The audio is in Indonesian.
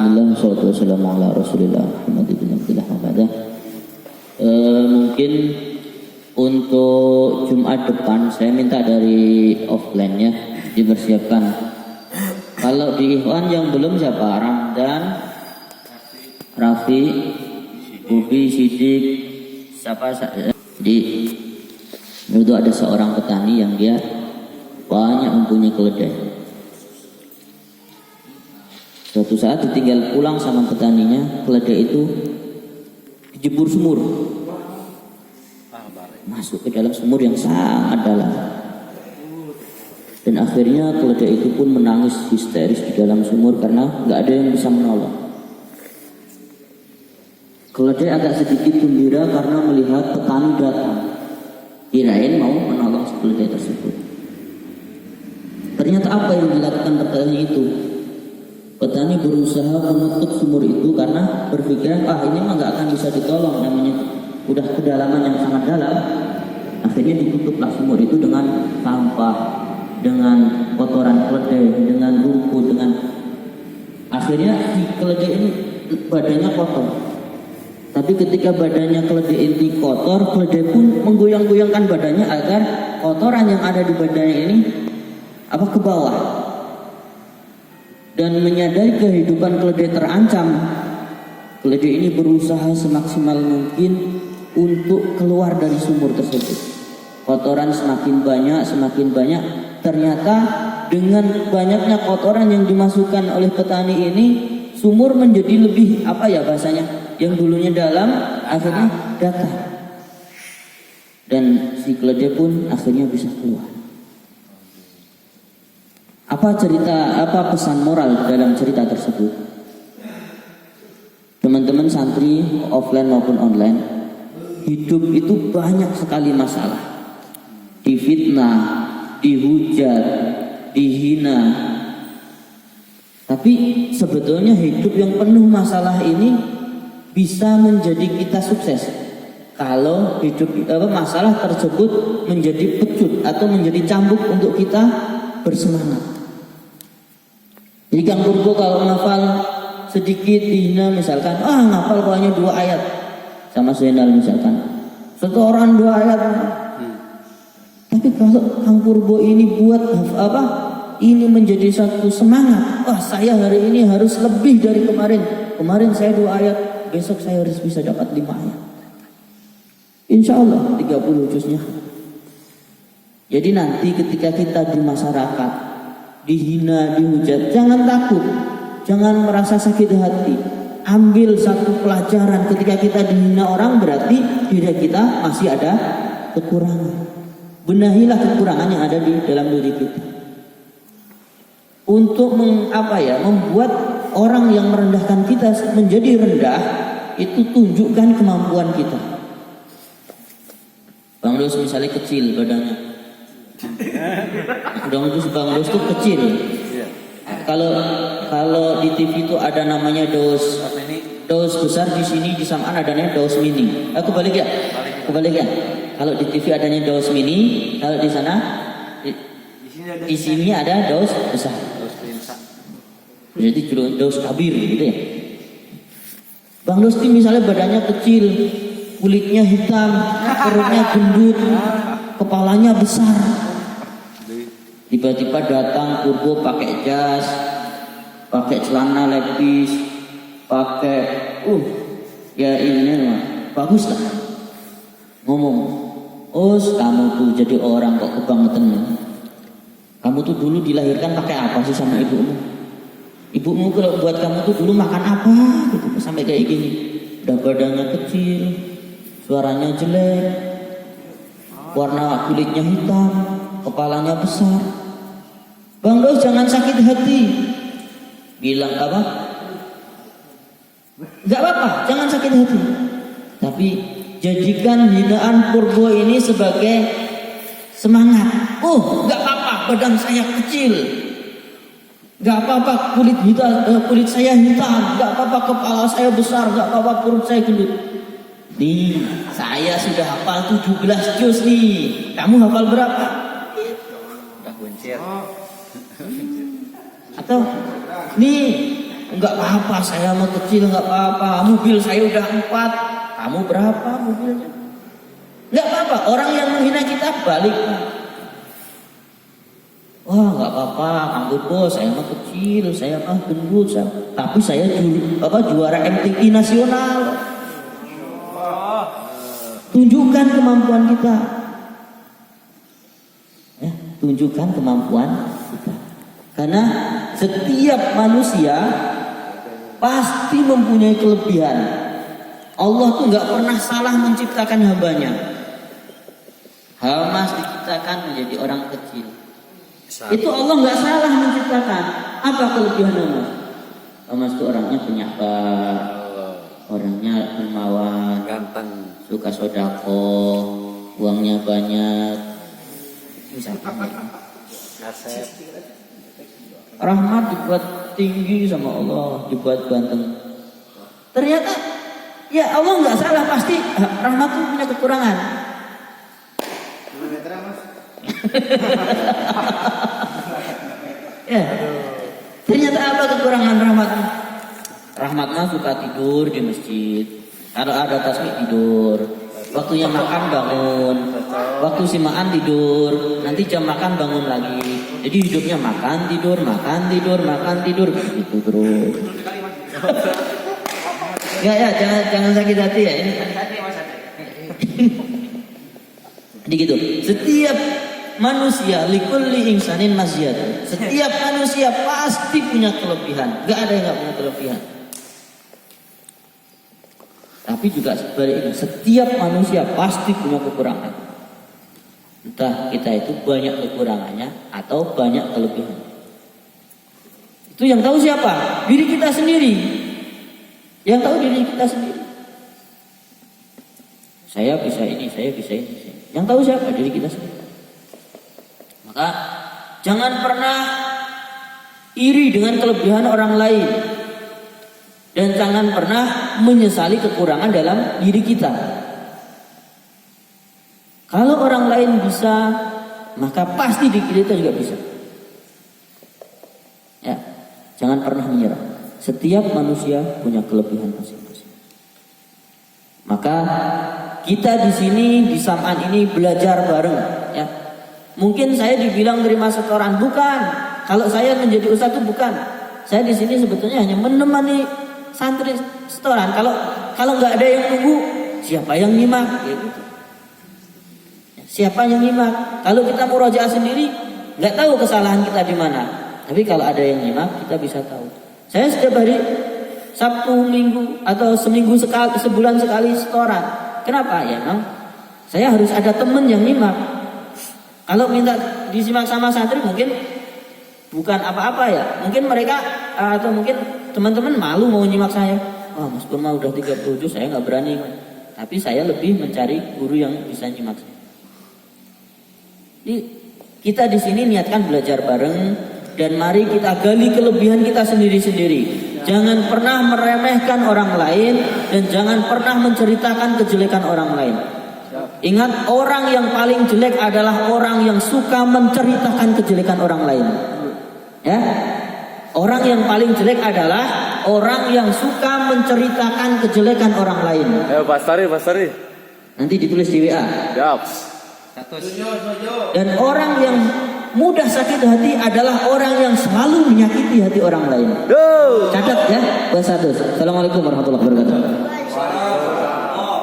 Alhamdulillah, wassalatu wassalamu ala Rasulillah Muhammad ibn Abdillah wa ba'dah. Mungkin untuk Jumat depan saya minta dari offline-nya dipersiapkan. Kalau di Ikhwan yang belum siapa? Ramdan, Rafi, Bubi, Sidik, siapa? Jadi itu ada seorang petani yang dia banyak mempunyai keledai. Suatu saat ditinggal pulang sama petaninya, keledai itu dijebur sumur, masuk ke dalam sumur yang sangat dalam, dan akhirnya keledai itu pun menangis histeris di dalam sumur karena nggak ada yang bisa menolong. Keledai agak sedikit gembira karena melihat petani datang, kirain mau menolong si keledai tersebut. Ternyata apa yang dilakukan petani itu? Petani berusaha menutup sumur itu karena berpikiran, ini mah nggak akan bisa ditolong, namanya udah kedalaman yang sangat dalam. Akhirnya ditutuplah sumur itu dengan sampah, dengan kotoran keledai, dengan rumput, dengan akhirnya si keledai ini badannya kotor. Tapi ketika badannya keledai ini kotor, keledai pun menggoyang-goyangkan badannya agar kotoran yang ada di badannya ini ke bawah. Dan menyadari kehidupan keledai terancam, keledai ini berusaha semaksimal mungkin untuk keluar dari sumur tersebut. Kotoran semakin banyak. Ternyata dengan banyaknya kotoran yang dimasukkan oleh petani ini, sumur menjadi lebih bahasanya, yang dulunya dalam akhirnya datar. Dan si keledai pun akhirnya bisa keluar. Apa pesan moral dalam cerita tersebut? Teman-teman santri offline maupun online, hidup itu banyak sekali masalah. Difitnah, dihujat, dihina. Tapi sebetulnya hidup yang penuh masalah ini bisa menjadi kita sukses kalau masalah tersebut menjadi pecut atau menjadi cambuk untuk kita bersemangat. Jadi Kang Purbo kalau ngafal sedikit dihina misalkan, ngafal hanya 2 ayat sama Zainal misalkan, setoran 2 ayat. Tapi kalau Kang Purbo ini buat ini menjadi satu semangat, saya hari ini harus lebih dari kemarin. Kemarin saya 2 ayat, besok saya harus bisa dapat 5 ayat. Insya Allah 30 juznya. Jadi nanti ketika kita di masyarakat dihina, dihujat, jangan takut, jangan merasa sakit hati. Ambil satu pelajaran, ketika kita dihina orang berarti diri kita masih ada kekurangan. Benahilah kekurangan yang ada di dalam diri kita. Untuk membuat orang yang merendahkan kita menjadi rendah, itu tunjukkan kemampuan kita. Bang Dos misalnya kecil badannya, Bang Dos tuh kecil. Kalau di TV itu ada namanya dos besar, di sini di samaan adanya dos mini. Kebalik ya. Kalau di TV adanya dos mini, kalau di sana di sini ada dos besar. Jadi dos kabir gitu ya. Bang Dos ini misalnya badannya kecil, kulitnya hitam, perutnya gendut, kepalanya besar. Tiba-tiba datang Purbo pakai jas, pakai celana lepis, pakai bagus lah. Ngomong, kamu tuh jadi orang kok kebangetan ya. Kamu tuh dulu dilahirkan pakai apa sih sama ibumu? Ibumu kalau buat kamu tuh dulu makan apa gitu sampai kayak gini. Udah badannya kecil, suaranya jelek, warna kulitnya hitam, kepalanya besar. Bang Dos jangan sakit hati. Bilang Gak apa-apa, jangan sakit hati. Tapi jadikan hinaan Purbo ini sebagai semangat. Gak apa-apa, badan saya kecil. Gak apa-apa, kulit saya hitam. Gak apa-apa, kepala saya besar. Gak apa-apa, perut saya gendut. Nih, saya sudah hafal 17 juz nih. Kamu hafal berapa? Udah kuncir. Atau nih enggak apa-apa, saya mau kecil enggak apa-apa. Mobil saya udah 4, kamu berapa mobilnya? Enggak apa-apa. Orang yang menghina kita balik. Wah, enggak apa-apa, Kang Bos, saya mah kecil, saya mah gendut, tapi saya juara MTQ nasional. Tunjukkan kemampuan kita. Ya, tunjukkan kemampuan kita. Karena setiap manusia pasti mempunyai kelebihan. Allah tuh nggak pernah salah menciptakan hambanya. Hamas diciptakan menjadi orang kecil. Itu Allah nggak salah menciptakan. Apa kelebihan Hamas? Hamas itu orangnya penyabar, orangnya dermawan, ganteng, suka sodako, uangnya banyak. Asep. Rahmat dibuat tinggi sama Allah, dibuat ganteng. Ternyata ya Allah nggak salah, pasti Rahmat itu punya kekurangan. Ya, ternyata apa kekurangan Rahmat? Rahmat mah suka tidur di masjid. Kalau ada tasbih tidur. Waktunya makan bangun. Waktu simaan tidur. Nanti jam makan bangun lagi. Jadi hidupnya makan tidur, makan tidur, makan tidur. Itu terus. Ya, jangan sakit hati ya. Ini sakit hati Mas. Jadi gitu. Setiap manusia likulli insanin masyad. Setiap manusia pasti punya kelebihan. Gak ada yang gak punya kelebihan. Tapi juga sebaliknya, setiap manusia pasti punya kekurangan. Entah kita itu banyak kekurangannya atau banyak kelebihan. Itu yang tahu siapa? Diri kita sendiri. Yang tahu diri kita sendiri. Saya bisa ini, saya bisa ini. Yang tahu siapa? Diri kita sendiri. Maka jangan pernah iri dengan kelebihan orang lain. Dan jangan pernah menyesali kekurangan dalam diri kita. Kalau orang lain bisa, maka pasti diri kita juga bisa. Ya, jangan pernah menyerah. Setiap manusia punya kelebihan masing-masing. Maka kita di sini di Sam'an ini belajar bareng. Ya, mungkin saya dibilang terima setoran, bukan. Kalau saya menjadi ustadz itu bukan. Saya di sini sebetulnya hanya menemani santri setoran. Kalau nggak ada yang tunggu, siapa yang nyimak? Ya gitu. Siapa yang nyimak? Kalau kita murojaah sendiri, nggak tahu kesalahan kita di mana. Tapi kalau ada yang nyimak, kita bisa tahu. Saya setiap hari Sabtu, Minggu atau seminggu sekali, sebulan sekali setoran. Kenapa? Ya, saya harus ada teman yang nyimak. Kalau minta disimak sama santri mungkin bukan apa-apa ya. Mungkin mereka atau mungkin teman-teman malu mau nyimak saya. Wah, Mas Pur udah 37, saya nggak berani. Tapi saya lebih mencari guru yang bisa nyimak saya. Jadi kita di sini niatkan belajar bareng dan mari kita gali kelebihan kita sendiri-sendiri. Jangan pernah meremehkan orang lain dan jangan pernah menceritakan kejelekan orang lain. Ingat, orang yang paling jelek adalah orang yang suka menceritakan kejelekan orang lain. Ya, orang yang paling jelek adalah orang yang suka menceritakan kejelekan orang lain. Ayo Pastari. Nanti ditulis di WA. Siap. Dan orang yang mudah sakit hati adalah orang yang selalu menyakiti hati orang lain. Catat ya, bahasa. Assalamualaikum warahmatullahi wabarakatuh.